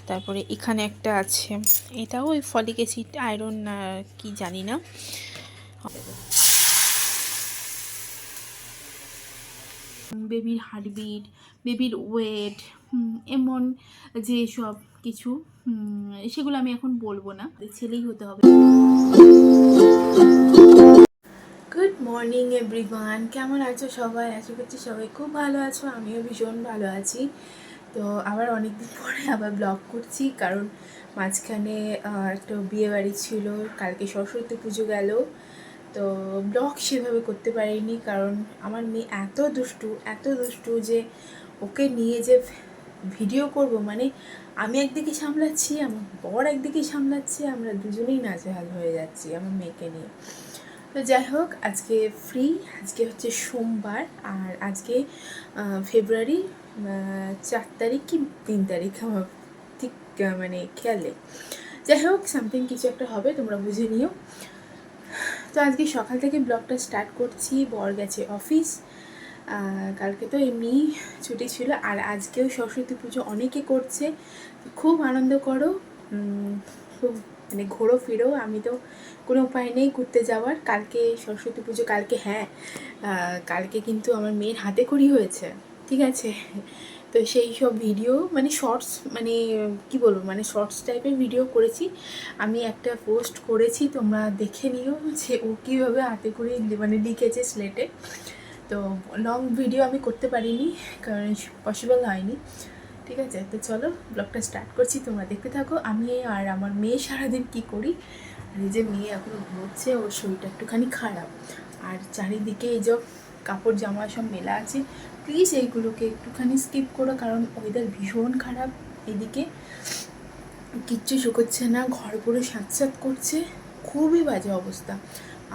তারপরে এখানে একটা আছে, এটাও ওই ফলিক অ্যাসিড আয়রন কি জানি না। বেবির হার্টবিট, বেবির ওয়েট, এমন যে সব কিছু, সেগুলো আমি এখন বলবো না, ছেলেই হতে হবে। গুড মর্নিং এভরিওয়ান, কেমন আছো সবাই? আশা করছি সবাই খুব ভালো আছো, আমিও ভীষণ ভালো আছি। তো আবার অনেকদিন পরে আবার ব্লগ করছি, কারণ মাঝখানে একটা বিয়ে বাড়ি ছিল, কালকে সরস্বতী পুজো গেল, তো ব্লগ সেভাবে করতে পারিনি। কারণ আমার মেয়ে এত দুষ্টু যে ওকে নিয়ে যে ভিডিও করব, মানে আমি একদিকে সামলাচ্ছি, আমার বর একদিকে সামলাচ্ছে, আমরা দুজনেই নাজেহাল হয়ে যাচ্ছি আমার মেয়েকে নিয়ে। তো যাই হোক, আজকে ফ্রি, আজকে হচ্ছে সোমবার, আর আজকে ফেব্রুয়ারি 4 তারিখ কি 3 তারিখ, আমার ঠিক মানে খেয়াল নেই। যাই হোক, সামথিং কিছু একটা হবে, তোমরা বুঝে নিও। তো আজকে সকাল থেকে ব্লগটা স্টার্ট করছি। বর গেছে অফিস, কালকে তো এমনি ছুটি ছিল, আর আজকেও সরস্বতী পুজো অনেকে করছে, খুব আনন্দ করো, খুব মানে ঘোরো ফিরো। আমি তো কোনো উপায় নেই ঘুরতে যাওয়ার। কালকে সরস্বতী পুজো, কালকে হ্যাঁ, কালকে কিন্তু আমার মেয়ের হাতে খড়ি হয়েছে, ঠিক আছে? তো সেই সব ভিডিও, মানে শর্টস, মানে কি বলবো, মানে শর্টস টাইপের ভিডিও করেছি আমি, একটা পোস্ট করেছি, তোমরা দেখে নিও যে ও কীভাবে হাতে করে মানে লিখেছে স্লেটে। তো লং ভিডিও আমি করতে পারিনি, কারণ পসিবল হয়নি, ঠিক আছে? তো চলো ব্লগটা স্টার্ট করছি, তোমরা দেখতে থাকো আমি আর আমার মেয়ে সারাদিন কি করি। আর এই যে মেয়ে এখনও ঘুরছে, ওর শরীরটা একটুখানি খারাপ, আর চারিদিকে এই যে কাপড় জামা সব মেলা আছে, প্লিজ এইগুলোকে একটুখানি স্কিপ করো, কারণ ওয়েদার ভীষণ খারাপ, এদিকে কিচ্ছু শুকোচ্ছে না, ঘর পুরো স্যাঁতস্যাঁত করছে, খুবই বাজে অবস্থা।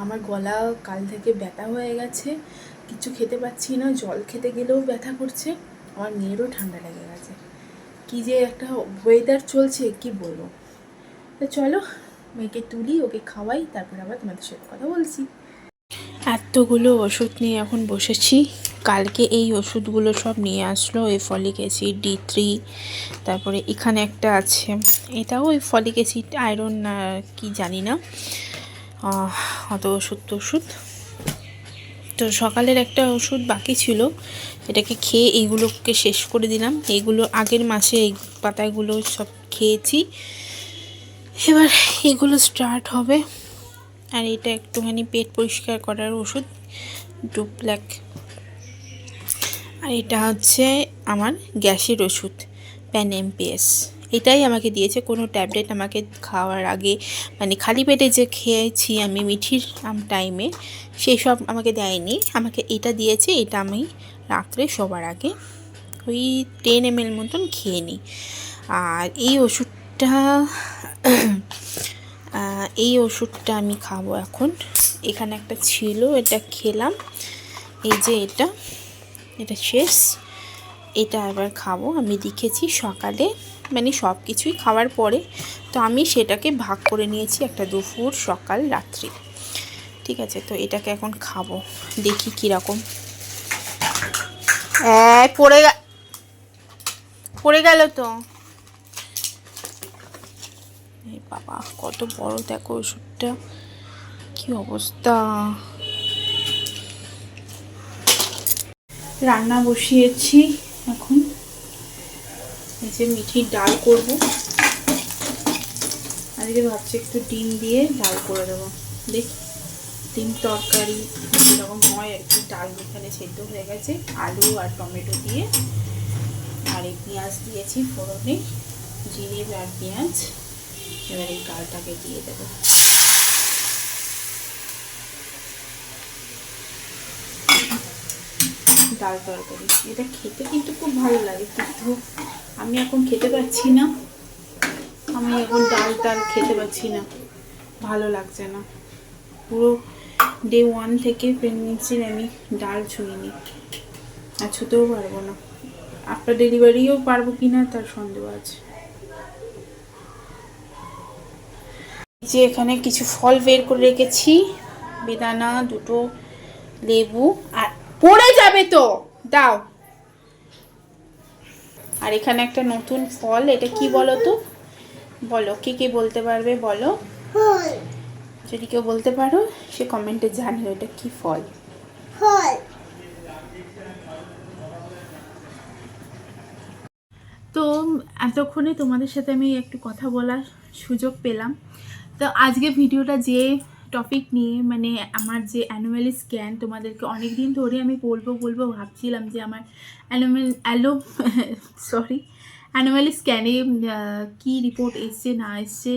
আমার গলা কাল থেকে ব্যথা হয়ে গেছে, কিছু খেতে পাচ্ছি না, জল খেতে গেলেও ব্যথা করছে, আমার মেয়েরও ঠান্ডা লেগে গেছে। কি যে একটা ওয়েদার চলছে কি বলবো। তো চলো মেয়েকে তুলি, ওকে খাওয়াই, তারপর আবার তোমাদের সাথে কথা বলছি। এতগুলো ওষুধ নিয়ে এখন বসেছি। কালকে এই ওষুধগুলো সব নিয়ে আসলো, ওই ফলিক অ্যাসিড D3, তারপরে এখানে একটা আছে, এটাও ওই ফলিক অ্যাসিড আয়রন কি জানি না, অত ওষুধ। তো সকালের একটা ওষুধ বাকি ছিল, এটাকে খেয়ে এইগুলোকে শেষ করে দিলাম। এইগুলো আগের মাসে এই পাতাগুলো সব খেয়েছি, এবার এগুলো স্টার্ট হবে। আর এটা একটুখানি পেট পরিষ্কার করার ওষুধ, ডুপ্ল্যাক। আর এটা হচ্ছে আমার গ্যাসের ওষুধ, প্যানএমপিএস। এটাই আমাকে দিয়েছে, কোনো ট্যাবলেট আমাকে খাওয়ার আগে, মানে খালি পেটে যে খেয়েছি আমি মিঠির টাইমে, সেই সব আমাকে দেয়নি, আমাকে এটা দিয়েছে। এটা আমি রাত্রে শোবার আগে ওই 10 ml মতন খেয়ে নিই। আর এই ওষুধটা আমি খাবো এখন। এখানে একটা ছিল, এটা খেলাম, এই যে এটা শেষ, এটা আবার খাবো। আমি লিখেছি সকালে, মানে সব কিছুই খাওয়ার পরে, তো আমি সেটাকে ভাগ করে নিয়েছি, একটা দুপুর, সকাল, রাত্রি, ঠিক আছে? তো এটাকে এখন খাবো, দেখি কীরকম। পড়ে গেল তো, এই বাবা কত বড় দেখো ওষুধটা, কি অবস্থা। রান্না বসিয়েছি এখন, এই যে মিঠির ডাল করব। আজকে ভাবছি একটু ডিম দিয়ে ডাল করে দেবো, দেখি ডিম তরকারি যেরকম হয় আর কি। ডাল এখানে সেদ্ধ হয়ে গেছে, আলু আর টমেটো দিয়ে, আর এই পেঁয়াজ দিয়েছি ফোড়নে, জিরে আর পেঁয়াজ। এবার এই ডালটাকে দিয়ে দেবো। ডাল তরকারি এটা খেতে কিন্তু খুব ভালো লাগে, কিন্তু আমি এখন খেতে পাচ্ছি না, আমি এখন ডাল খেতে পাচ্ছি না, ভালো লাগছে না। পুরো ডে 1 থেকে প্রেগনেন্সির আমি ডাল ছুঁইনি, আর ছুঁতেও পারবো না। আফটার ডেলিভারিও পারবো কি না তার সন্দেহ আছে। যে এখানে কিছু ফল বের করে রেখেছি, বেদানা, দুটো লেবু, আর পড়ে যাবে তো, দাও। আর এখানে একটা নতুন ফল, এটা কি বলো তো, বলো কে বলতে পারবে বলো, যদি কেউ বলতে পারো সে কমেন্টে জানিও এটা কি ফল। তো এতক্ষণে তোমাদের সাথে আমি একটু কথা বলার সুযোগ পেলাম। তো আজকে ভিডিওটা যে টপিক নিয়ে, মানে আমার যে অ্যানুয়াল স্ক্যান, তোমাদেরকে অনেক দিন ধরে আমি বলবো ভাবছিলাম যে আমার অ্যানুয়াল স্ক্যানে কি রিপোর্ট এসছে না এসছে।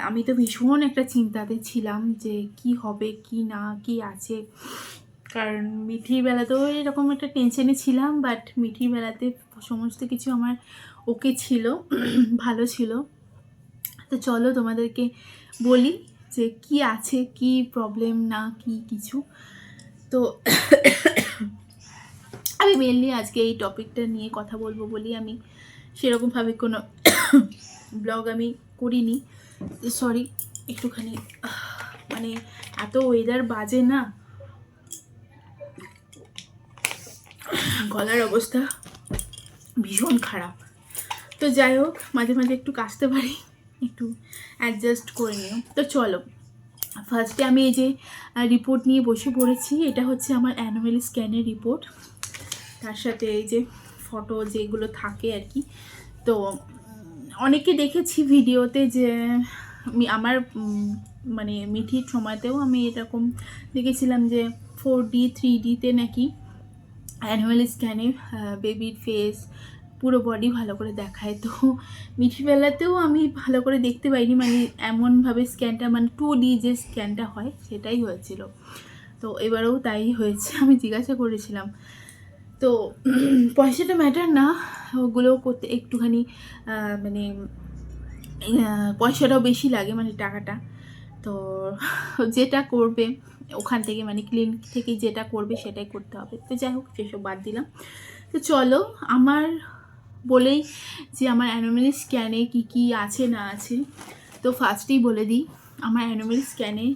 আমি তো ভীষণ একটা চিন্তাতে ছিলাম যে কি হবে কি না কি আছে, কারণ মিঠির বেলাতেও এরকম একটা টেনশনে ছিলাম, বাট মিঠির বেলাতে সমস্ত কিছু আমার ওকে ছিল, ভালো ছিল। তো চলো তোমাদেরকে বলি যে কি আছে, কি প্রবলেম না কি কিছু। তো আমি মেনলি আজকে এই টপিকটা নিয়ে কথা বলবো বলি আমি সেরকমভাবে কোনো ব্লগ আমি করিনি। সরি, একটুখানি মানে এত ওয়েদার বাজে না, গলার অবস্থা ভীষণ খারাপ। তো যাই হোক, মাঝে মাঝে একটু কাশতে পারি, একটু অ্যাডজাস্ট করে নিও। তো চলো, ফার্স্টে আমি এই যে রিপোর্ট নিয়ে বসে পড়েছি, এটা হচ্ছে আমার অ্যানুয়াল স্ক্যানের রিপোর্ট, তার সাথে এই যে ফটো যেগুলো থাকে আর কি। তো অনেকে দেখেছি ভিডিওতে যে আমার মানে মিঠির সময়তেও আমি এরকম দেখেছিলাম যে 4D 3Dতে নাকি অ্যানুয়াল স্ক্যানে বেবির ফেস পুরো বডি ভালো করে দেখায়। তো মিঠিবেলাতেও আমি ভালো করে দেখতে পাইনি, মানে এমনভাবে স্ক্যানটা, মানে 2D যে স্ক্যানটা হয় সেটাই হয়েছিল। তো এবারেও তাই হয়েছে। আমি জিজ্ঞাসা করেছিলাম, তো পয়সাটা ম্যাটার না, ওগুলো করতে একটুখানি মানে পয়সাটাও বেশি লাগে, মানে টাকাটা। তো যেটা করবে ওখান থেকে, মানে ক্লিনিক থেকে যেটা করবে সেটাই করতে হবে। তো যাই হোক, সেসব বাদ দিলাম। তো চলো আমার বলেই যে আমার অ্যানুয়াল স্ক্যানে কি আছে না আছে। তো ফার্স্টেই বলে দিই, আমার অ্যানুয়াল স্ক্যানে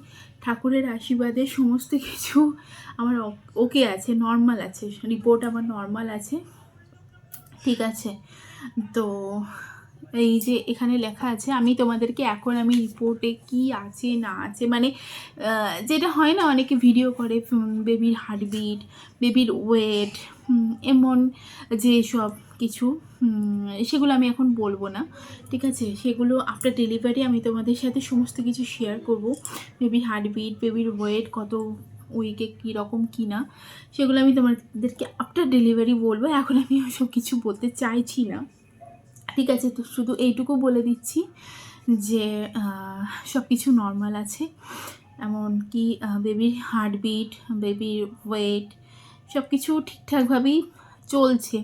ঠাকুরের আশীর্বাদে সমস্ত কিছু আমার ওকে আছে, নর্মাল আছে, রিপোর্ট আমার নর্মাল আছে, ঠিক আছে। তো এই যে এখানে লেখা আছে, আমি তোমাদেরকে এখন আমি রিপোর্টে কি আছে না আছে, মানে যেটা হয় না, অনেকে ভিডিও করে বেবির হার্টবিট, বেবির ওয়েট, এমন যে সব কিছু, সেগুলো আমি এখন বলবো না, ঠিক আছে। সেগুলো আফটার ডেলিভারি আমি তোমাদের সাথে সমস্ত কিছু শেয়ার করব। বেবির হার্টবিট, বেবির ওয়েট কত উইকে কীরকম কী না, সেগুলো আমি তোমাদেরকে আফটার ডেলিভারি বলবো। এখন আমি ওইসব কিছু বলতে চাইছি না, ঠিক আছে। তো শুধু এইটুকু বলে দিচ্ছি যে সব কিছু নর্মাল আছে, এমনকি বেবির হার্টবিট, বেবির ওয়েট সব কিছু ঠিকঠাকভাবেই চলছে।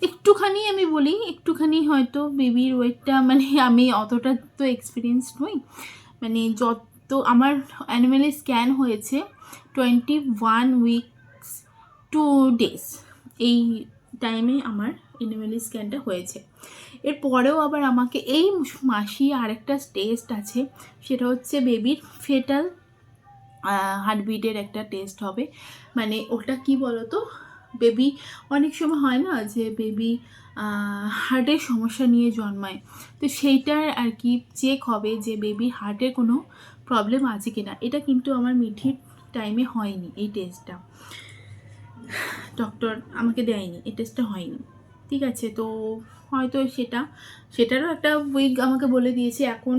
একটুখানি আমি বলি, একটুখানি হয়তো বেবির ওয়েটটা, মানে আমি অতটা তো এক্সপিরিয়েন্স নই, মানে যত আমার অ্যানুয়ালি স্ক্যান হয়েছে 21 উইকস 2 ডেজ, এই টাইমে আমার অ্যানুয়ালি স্ক্যানটা হয়েছে। এরপরেও আবার আমাকে এই মাসে আরেকটা টেস্ট আছে, সেটা হচ্ছে বেবির ফেটাল হার্টবিটের একটা টেস্ট হবে। মানে ওটা কি বলো তো, বেবি অনেক সময় হয় না যে বেবি হার্টের সমস্যা নিয়ে জন্মায়, তো সেইটার আর কি চেক হবে যে বেবির হার্টের কোনো প্রবলেম আছে কি না। এটা কিন্তু আমার মিঠির টাইমে হয়নি, এই টেস্টটা ডক্টর আমাকে দেয়নি, এই টেস্টটা হয়নি, ঠিক আছে। তো হয়তো সেটারও একটা উইক আমাকে বলে দিয়েছে। এখন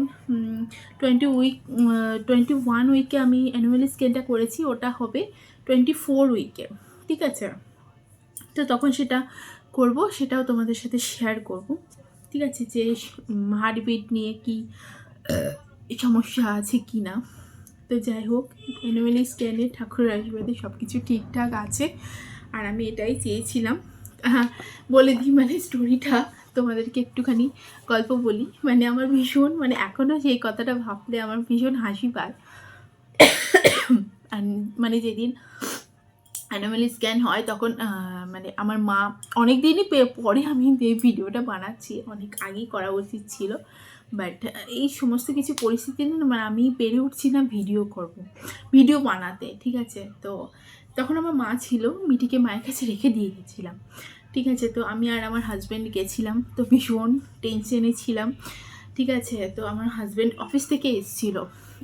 21 উইকে আমি অ্যানুয়াল স্ক্যানটা করেছি, ওটা হবে 24 উইকে, ঠিক আছে। তো তখন সেটা করব, সেটাও তোমাদের সাথে শেয়ার করব, ঠিক আছে, যে হার্টবিট নিয়ে কি সমস্যা আছে কি না। তো যাই হোক, অ্যানুয়াল স্ক্যানে ঠাকুরের আশীর্বাদে সব কিছু ঠিকঠাক আছে, আর আমি এটাই চেয়েছিলাম। বলে দিই, মানে স্টোরিটা তোমাদেরকে একটুখানি গল্প বলি, মানে আমার ভীষণ, মানে এখনও সেই কথাটা ভাবলে আমার ভীষণ হাসি পায়। মানে যেদিন অ্যানুয়াল স্ক্যান হয় তখন মানে আমার মা, অনেক দিনই পরে আমি এই ভিডিওটা বানাচ্ছি, অনেক আগেই করা উচিত ছিল, বাট এই সমস্ত কিছু পরিস্থিতি নিয়ে মানে আমি পেরে উঠছি না ভিডিও বানাতে, ঠিক আছে। তো তখন আমার মা ছিল, মিঠিকে মায়ের কাছে রেখে দিয়ে গেছিলাম। ঠিক আছে, তো আমি আর আমার হাজব্যান্ড গেছিলাম, তো ভীষণ টেনশনে ছিলাম। ঠিক আছে, তো আমার হাজব্যান্ড অফিস থেকে এসেছিলো,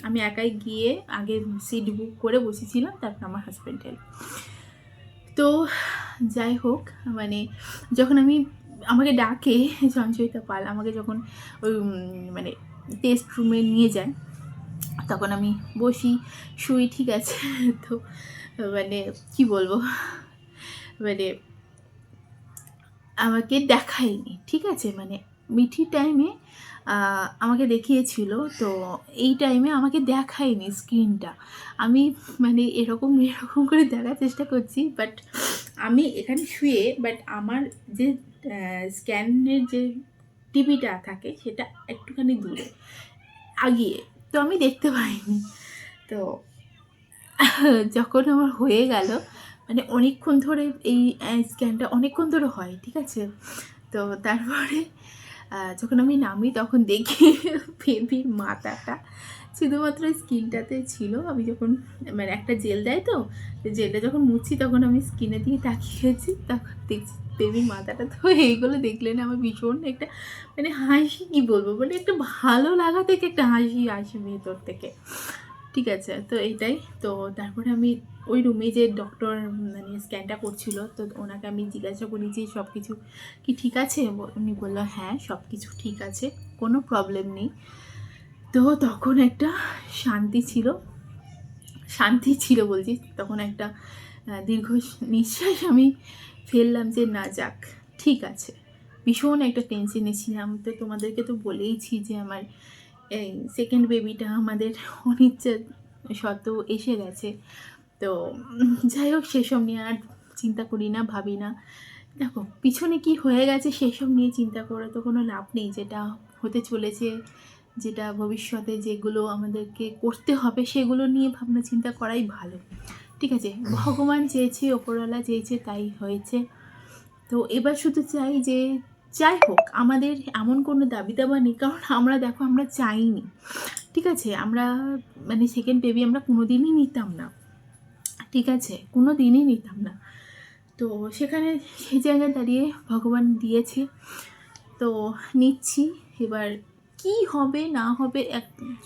আমি একাই গিয়ে আগে সিট বুক করে বসেছিলাম, তারপর আমার হাজব্যান্ড এলো। তো যাই হোক, মানে যখন আমাকে ডাকে সঞ্চয়িতা পাল আমাকে যখন ওই মানে টেস্ট রুমে নিয়ে যায়, তখন আমি বসি শুই। ঠিক আছে, তো মানে কি বলবো, মানে আমাকে দেখায়নি। ঠিক আছে, মানে মিঠি টাইমে আমাকে দেখিয়েছিল, তো এই টাইমে আমাকে দেখায়নি স্ক্রিনটা। আমি মানে এরকম এরকম করে দেখার চেষ্টা করছি, বাট আমি এখানে শুয়ে, বাট আমার যে স্ক্যানের যে টিভিটা থাকে সেটা একটুখানি দূরে আগিয়ে, তো আমি দেখতে পাইনি। তো যখন আমার হয়ে গেল, মানে অনেকক্ষণ ধরে এই স্ক্যানটা অনেকক্ষণ ধরে হয়। ঠিক আছে, তো তারপরে যখন আমি নামি তখন দেখি বেবির মাথাটা শুধুমাত্র স্কিনটাতে ছিল। আমি যখন মানে একটা জেল দেয়, তো জেলটা যখন মুছছি তখন আমি স্কিনের দিকে তাকিয়েছি, তখন দেখছি বেবির মাথাটা। তো এইগুলো দেখলে না আমার ভীষণ একটা মানে হাসি, কী বলবো, মানে একটা ভালো লাগা থেকে একটা হাসি আসে ভেতর থেকে। ঠিক আছে, তো এইটাই। তো তারপরে আমি ওই রুমে যে ডক্টর মানে স্ক্যানটা করছিল, তো ওনাকে আমি জিজ্ঞাসা করি যে সব কিছু কি ঠিক আছে। উনি বললো হ্যাঁ, সব কিছু ঠিক আছে, কোনো প্রবলেম নেই। তো তখন একটা শান্তি ছিল বলছি, তখন একটা দীর্ঘ নিঃশ্বাস আমি ফেললাম যে না, যাক ঠিক আছে। ভীষণ একটা টেনশনে ছিলাম। তো তোমাদেরকে তো বলেইছি যে আমার এই সেকেন্ড বেবিটা আমাদের অনিচ্ছা সত্ত্বেও এসে গেছে। তো যাই হোক, সেসব নিয়ে আর চিন্তা করি না, ভাবি না। দেখো পিছনে কি হয়ে গেছে সেসব নিয়ে চিন্তা করে তো কোনো লাভ নেই। যেটা হতে চলেছে, যেটা ভবিষ্যতে যেগুলো আমাদেরকে করতে হবে, সেগুলো নিয়ে ভাবনা চিন্তা করাই ভালো। ঠিক আছে, ভগবান চেয়েছে, ওপরওয়ালা চেয়েছে, তাই হয়েছে। তো এবার শুধু চাই যে যাই হোক, আমাদের এমন কোনো দাবি দাবা নেই, কারণ আমরা দেখো আমরা চাইনি। ঠিক আছে, আমরা মানে সেকেন্ড বেবি আমরা কোনো দিনই নিতাম না। ঠিক আছে, কোনো দিনই নিতাম না। তো সেখানে সেই জায়গায় দাঁড়িয়ে ভগবান দিয়েছে, তো নিচ্ছি। এবার কি হবে না হবে,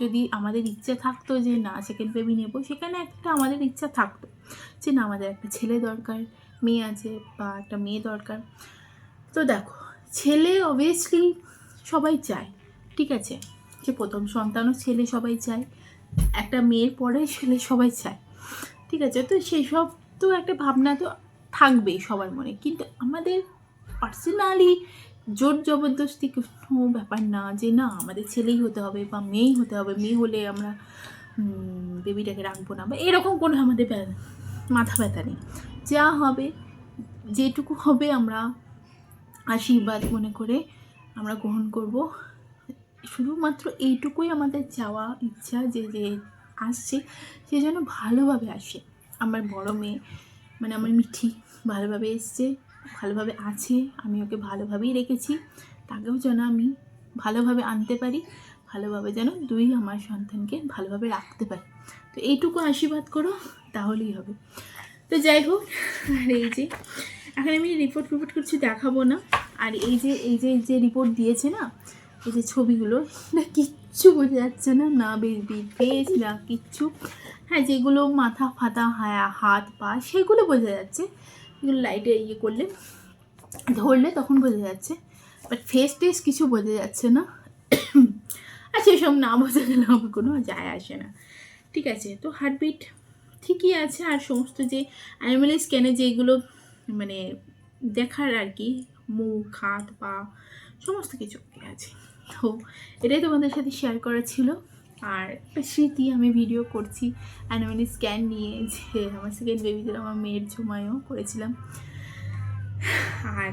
যদি আমাদের ইচ্ছা থাকতো যে না সেকেন্ড বেবি নেব, সেখানে একটা আমাদের ইচ্ছা থাকতো যে না আমাদের একটা ছেলে দরকার, মেয়ে আছে বা একটা মেয়ে দরকার। তো দেখো, ছেলে অবভিয়াসলি সবাই চায়। ঠিক আছে, যে প্রথম সন্তানও ছেলে সবাই চায়, একটা মেয়ের পরে ছেলে সবাই চায়। ঠিক আছে, তো সেই সব তো একটা ভাবনা তো থাকবেই সবার মনে, কিন্তু আমাদের পার্সোনালি জোর জবরদস্তি কোনো ব্যাপার না যে না আমাদের ছেলেই হতে হবে বা মেয়েই হতে হবে, মেয়ে হলে আমরা বেবিটাকে রাখবো না, বা এরকম কোনো আমাদের মাথা ব্যথা নেই। যা হবে, যেটুকু হবে আমরা আশীর্বাদ মনে করে আমরা গ্রহণ করব। শুধুমাত্র এইটুকুই আমাদের চাওয়া ইচ্ছা, যে যে আসছে সে যেন ভালোভাবে আসে। আমার বড় মেয়ে মানে আমার মিঠি ভালোভাবে এসছে, ভালোভাবে আছে, আমি ওকে ভালোভাবেই রেখেছি, তাকেও যেন আমি ভালোভাবে আনতে পারি, ভালোভাবে যেন দুই আমার সন্তানকে ভালোভাবে রাখতে পারি। তো এইটুকু আশীর্বাদ করো, তাহলেই হবে। তো যাই হোক, আর এই যে এখন আমি রিপোর্ট কিছু দেখাবো না। আর এই যে রিপোর্ট দিয়েছে না, এই যে ছবিগুলো, না কিচ্ছু বোঝা যাচ্ছে না, না বেবির ফেস না কিচ্ছু। হ্যাঁ, যেগুলো মাথা ফাতা হাত পা সেগুলো বোঝা যাচ্ছে, এগুলো লাইটে ইয়ে করলে ধরলে তখন বোঝা যাচ্ছে, বাট ফেস টেস কিছু বোঝা যাচ্ছে না। আর সেসব না বোঝা গেলে আমার কোনো যায় আসে না। ঠিক আছে, তো হার্টবিট ঠিকই আছে, আর সমস্ত যে অ্যানিমাল স্ক্যানে যেগুলো মানে দেখার আর কি, মুখ হাত পা সমস্ত কিছু আছে। তো এটাই তোমাদের সাথে শেয়ার করা ছিল। আর একটা স্মৃতি, আমি ভিডিও করছি অ্যানিমাল স্ক্যান নিয়ে, যে আমার সেকেন্ড বেবিদের আমার মেয়ের সময়ও করেছিলাম। আর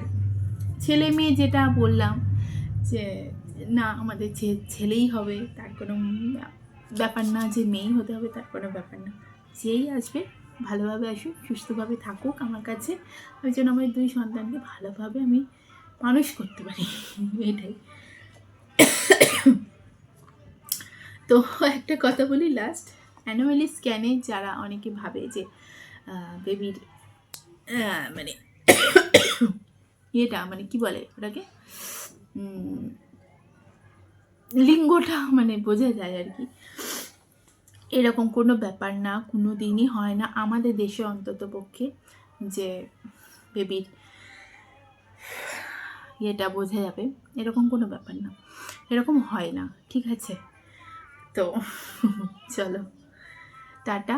ছেলে মেয়ে যেটা বললাম যে না আমাদের ছেলেই হবে, তার কোনো ব্যাপার না, যে মেয়েই হতে হবে তার কোনো ব্যাপার না। যেই আসবে ভালোভাবে আসুক, সুস্থভাবে থাকুক আমার কাছে, ওই জন্য আমার দুই সন্তানকে ভালোভাবে আমি মানুষ করতে পারি, এটাই। তো একটা কথা বলি লাস্ট, অ্যানুয়ালি স্ক্যানে যারা অনেকে ভাবে যে বেবির মানে ইয়েটা মানে কি বলে ওটাকে, লিঙ্গটা মানে বোঝা যায় আর কি। এরকম কোনো ব্যাপার না, কোনো দিনই হয় না আমাদের দেশে অন্তত পক্ষে যে বেবির ইয়েটা বোঝা যাবে, এরকম কোনো ব্যাপার না, এরকম হয় না, ঠিক আছে। তো চলো টাটা,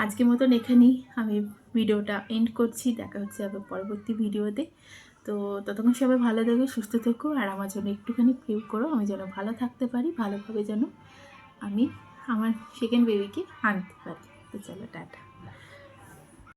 আজকের মতন এখানেই আমি ভিডিওটা এন্ড করছি। দেখা হচ্ছে আবার পরবর্তী ভিডিওতে। তো ততক্ষণ সবাই ভালো থেকো, সুস্থ থেকো, আর আমার জন্য একটুখানি প্রে করো, আমি যেন ভালো থাকতে পারি, ভালোভাবে যেন আমি আমার সেকেন্ড বেবিকে আনতে পারি। তো চলো টাটা।